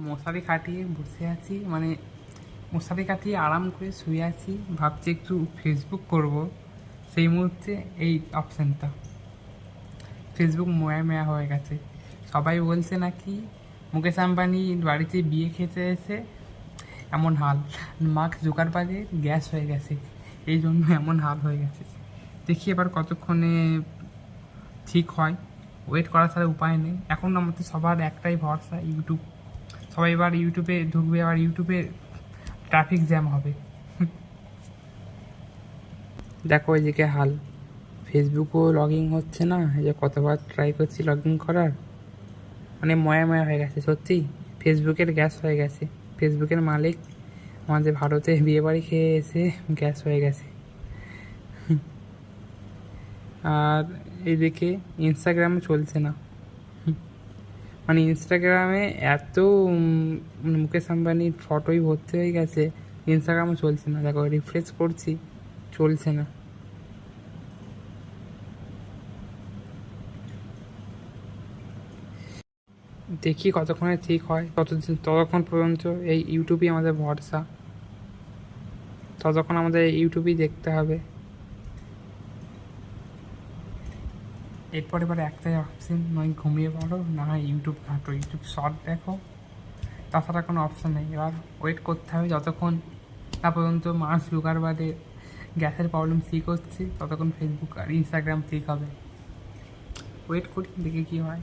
মশারি খাটিয়ে বসে আছি, মানে মশারি কাটিয়ে আরাম করে শুয়ে আছি, ভাবছি একটু ফেসবুক করব। সেই মুহূর্তে এই অপশানটা, ফেসবুক মোয়া মেয়া হয়ে গেছে। সবাই বলছে নাকি মুকেশ আম্বানি বাড়িতে বিয়ে খেতে এসে এমন হাল, মার্ক জুকারবার্গের গ্যাস হয়ে গেছে, এই জন্য এমন হাল হয়ে গেছে। দেখি এবার কতক্ষণে ঠিক হয়, ওয়েট করা ছাড়া উপায় নেই। এখন আমাদের সবার একটাই ভরসা, ইউটিউব। সবাই এবার ইউটিউবে ঢুকবে, আবার ইউটিউবে ট্রাফিক জ্যাম হবে। দেখো এদিকে হাল, ফেসবুকও লগ ইন হচ্ছে না, এই যে কতবার ট্রাই করছি লগ ইন করার, মানে ময়া ময়া হয়ে গেছে সত্যি। ফেসবুকের গ্যাস হয়ে গেছে, ফেসবুকের মালিক আমাদের ভারতে বিয়েবাড়ি খেয়ে এসে গ্যাস হয়ে গেছে। আর এদিকে ইনস্টাগ্রামে চলছে না, মানে ইনস্টাগ্রামে এত মুকেশ আম্বানির ফটোই ভর্তি হয়ে গেছে, ইনস্টাগ্রামে চলছে না। দেখো রিফ্রেশ করছি, চলছে না। দেখি কতক্ষণে ঠিক হয়, ততক্ষণ পর্যন্ত এই ইউটিউবই আমাদের ভরসা, ততক্ষণ আমাদের ইউটিউবই দেখতে হবে। এরপরে একটাই অপশন, নয় ঘুমিয়ে পড়ো, না হয় ইউটিউব ঘাঁটো, ইউটিউব শর্ট দেখো, তাছাড়া কোনো অপশান নেই। এবার ওয়েট করতে হবে যতক্ষণ না পর্যন্ত মার্ক জুকারবার্গের গ্যাসের প্রবলেম ঠিক হচ্ছে, ততক্ষণ ফেসবুক আর ইনস্টাগ্রাম ঠিক হবে। ওয়েট করি, দেখি কী হয়।